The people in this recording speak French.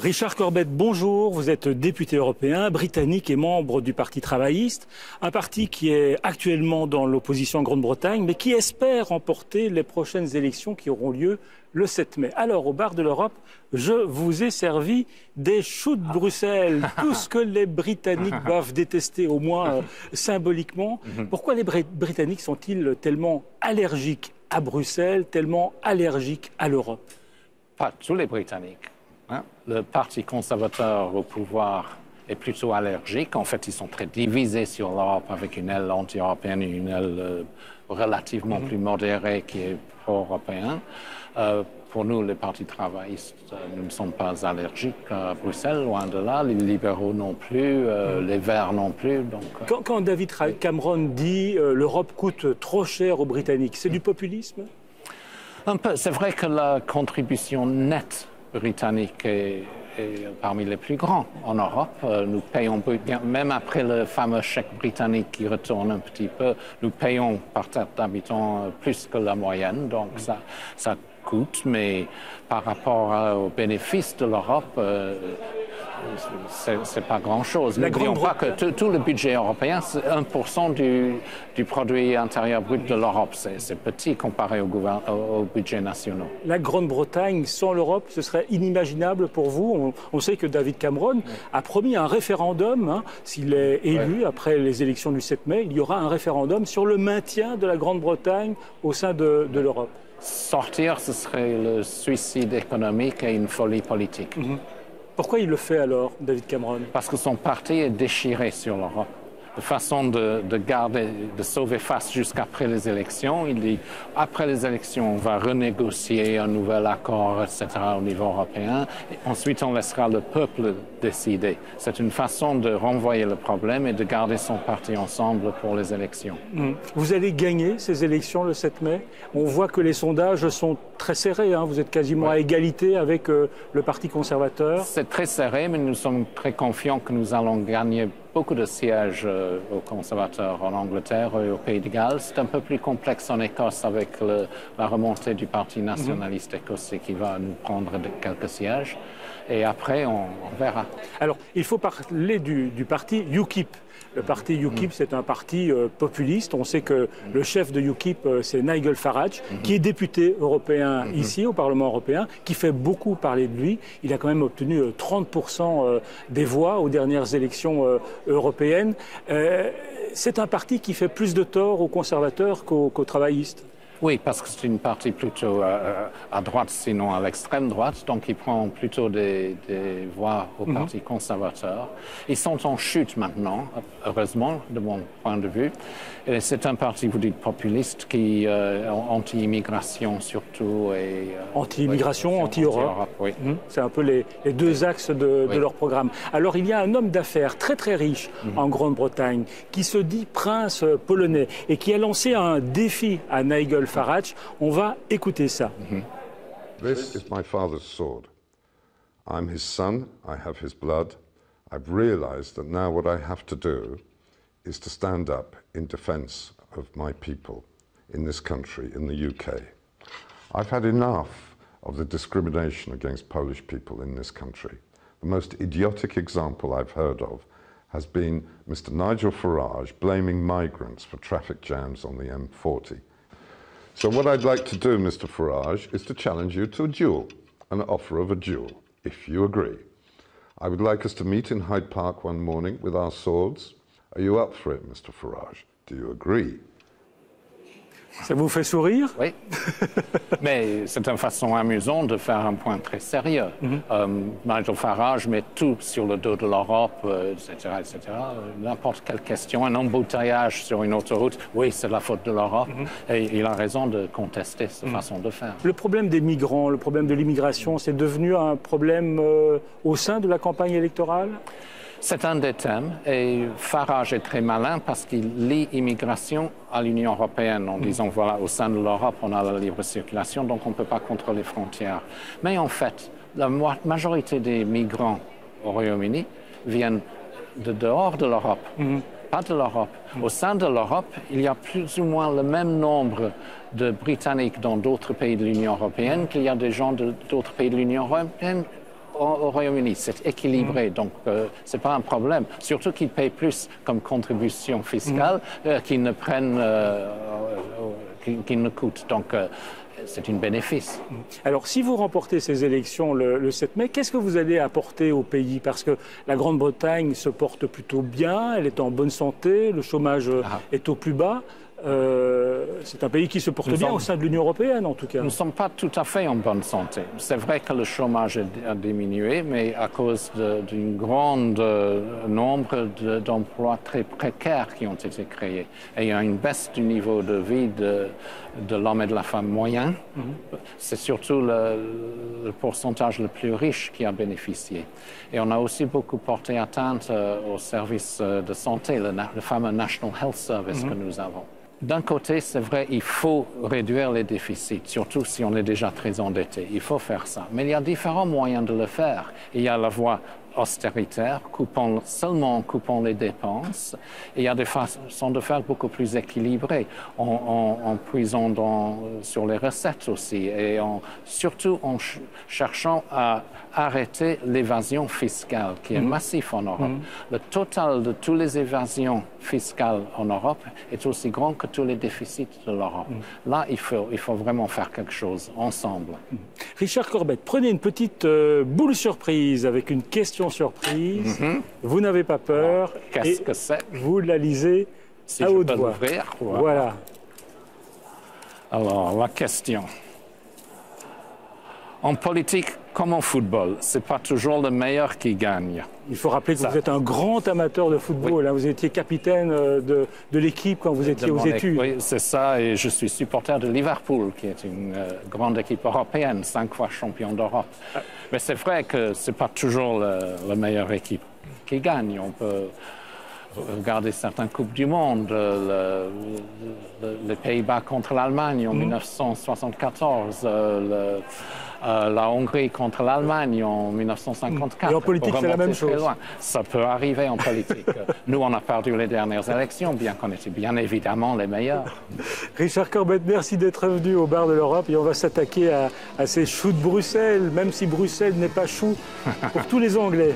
Richard Corbett, bonjour. Vous êtes député européen, britannique et membre du Parti travailliste, un parti qui est actuellement dans l'opposition en Grande-Bretagne, mais qui espère remporter les prochaines élections qui auront lieu le 7 mai. Alors, au bar de l'Europe, je vous ai servi des choux de Bruxelles, tout ce que les Britanniques doivent détester, au moins symboliquement. Pourquoi les Britanniques sont-ils tellement allergiques à Bruxelles, tellement allergiques à l'Europe? Pas tous les Britanniques. Le Parti conservateur au pouvoir est plutôt allergique. En fait, ils sont très divisés sur l'Europe avec une aile anti-européenne et une aile relativement plus modérée qui est pro-européen. Pour nous, les partis travaillistes, nous ne sommes pas allergiques à Bruxelles, loin de là. Les libéraux non plus, les Verts non plus. Donc, Quand David Cameron dit l'Europe coûte trop cher aux Britanniques, c'est du populisme? Un peu. C'est vrai que la contribution nette britannique est parmi les plus grands en Europe. Nous payons, même après le fameux chèque britannique qui retourne un petit peu, nous payons par tête d'habitant plus que la moyenne. Donc ça coûte, mais par rapport aux bénéfices de l'Europe, c'est pas grand-chose. N'oublions pas que tout le budget européen, c'est 1% du produit intérieur brut de l'Europe. C'est petit comparé au budget national. La Grande-Bretagne sans l'Europe, ce serait inimaginable pour vous. On sait que David Cameron a promis un référendum. S'il est élu après les élections du 7 mai, il y aura un référendum sur le maintien de la Grande-Bretagne au sein de l'Europe. Sortir, ce serait le suicide économique et une folie politique. Pourquoi il le fait alors, David Cameron? Parce que son parti est déchiré sur l'Europe. De façon de sauver face jusqu'après les élections. Il dit, après les élections, on va renégocier un nouvel accord, etc., au niveau européen. Et ensuite, on laissera le peuple décider. C'est une façon de renvoyer le problème et de garder son parti ensemble pour les élections. Vous allez gagner ces élections le 7 mai. On voit que les sondages sont très serrés. Vous êtes quasiment à égalité avec le Parti conservateur. C'est très serré, mais nous sommes très confiants que nous allons gagner beaucoup de sièges aux conservateurs en Angleterre et au Pays de Galles. C'est un peu plus complexe en Écosse avec la remontée du Parti nationaliste écossais qui va nous prendre quelques sièges. Et après, on verra. Alors, il faut parler du parti UKIP. Le parti UKIP, c'est un parti populiste. On sait que le chef de UKIP, c'est Nigel Farage, qui est député européen ici, au Parlement européen, qui fait beaucoup parler de lui. Il a quand même obtenu 30% des voix aux dernières élections européennes. C'est un parti qui fait plus de tort aux conservateurs qu'aux travaillistes. Oui, parce que c'est une partie plutôt à droite, sinon à l'extrême droite. Donc, il prend plutôt des voix au Parti conservateur. Ils sont en chute maintenant, heureusement, de mon point de vue. Et c'est un parti, vous dites, populiste, qui anti-immigration surtout. Anti-immigration, anti-Europe. Oui. C'est un peu les deux axes de leur programme. Alors, il y a un homme d'affaires très très riche en Grande-Bretagne qui se dit prince polonais et qui a lancé un défi à Nigel Farage. On va écouter ça. This is my father's sword. I'm his son, I have his blood. I've realized that now what I have to do is to stand up in defense of my people in this country, in the UK. I've had enough of the discrimination against Polish people in this country. The most idiotic example I've heard of has been Mr. Nigel Farage blaming migrants for traffic jams on the M40. So what I'd like to do, Mr. Farage, is to challenge you to a duel, an offer of a duel, if you agree. I would like us to meet in Hyde Park one morning with our swords. Are you up for it, Mr. Farage? Do you agree? Ça vous fait sourire? Oui, mais c'est une façon amusante de faire un point très sérieux. Nigel Farage met tout sur le dos de l'Europe, etc., etc. N'importe quelle question, un embouteillage sur une autoroute, oui, c'est la faute de l'Europe. Et il a raison de contester cette façon de faire. Le problème des migrants, le problème de l'immigration, c'est devenu un problème au sein de la campagne électorale? C'est un des thèmes et Farage est très malin parce qu'il lie immigration à l'Union européenne en disant voilà, au sein de l'Europe, on a la libre circulation, donc on ne peut pas contrôler les frontières. Mais en fait, la majorité des migrants au Royaume-Uni viennent de dehors de l'Europe, pas de l'Europe. Au sein de l'Europe, il y a plus ou moins le même nombre de Britanniques dans d'autres pays de l'Union européenne qu'il y a des gens d'autres pays de l'Union européenne au Royaume-Uni, c'est équilibré, donc ce n'est pas un problème. Surtout qu'ils payent plus comme contribution fiscale qu'ils ne prennent, qu'ils ne coûtent. Donc c'est un bénéfice. Alors, si vous remportez ces élections le 7 mai, qu'est-ce que vous allez apporter au pays? Parce que la Grande-Bretagne se porte plutôt bien, elle est en bonne santé, le chômage est au plus bas. C'est un pays qui se porte bien au sein de l'Union européenne, en tout cas. Nous ne sommes pas tout à fait en bonne santé. C'est vrai que le chômage a diminué, mais à cause d'un grand nombre d'emplois très précaires qui ont été créés. Et il y a une baisse du niveau de vie de l'homme et de la femme moyen. C'est surtout le pourcentage le plus riche qui a bénéficié. Et on a aussi beaucoup porté atteinte aux services de santé, le fameux National Health Service que nous avons. D'un côté, c'est vrai, il faut réduire les déficits, surtout si on est déjà très endetté. Il faut faire ça. Mais il y a différents moyens de le faire. Il y a la voie austéritaire, seulement en coupant les dépenses. Et il y a des façons de faire beaucoup plus équilibrées, en puisant sur les recettes aussi, et surtout en cherchant à arrêter l'évasion fiscale, qui est massive en Europe. Le total de toutes les évasions fiscales en Europe est aussi grand que tous les déficits de l'Europe. Là, il faut vraiment faire quelque chose ensemble. Richard Corbett, prenez une petite boule surprise avec une question surprise. Vous n'avez pas peur. Qu'est-ce que c'est? Vous la lisez à haute voix. Voilà. Alors, la question. En politique comme en football, ce n'est pas toujours le meilleur qui gagne. Il faut rappeler que vous êtes un grand amateur de football. Oui. Vous étiez capitaine de l'équipe quand vous étiez aux études. Oui, c'est ça. Et je suis supporter de Liverpool, qui est une grande équipe européenne, 5 fois champion d'Europe. Mais c'est vrai que ce n'est pas toujours la meilleure équipe qui gagne. On peut regarder certaines Coupes du Monde, les Pays-Bas contre l'Allemagne en 1974, la Hongrie contre l'Allemagne en 1954. Et en politique, c'est la même chose. Ça peut arriver en politique. Nous, on a perdu les dernières élections, bien qu'on était bien évidemment les meilleurs. Richard Corbett, merci d'être venu au bar de l'Europe. Et on va s'attaquer à ces choux de Bruxelles, même si Bruxelles n'est pas chou pour tous les Anglais.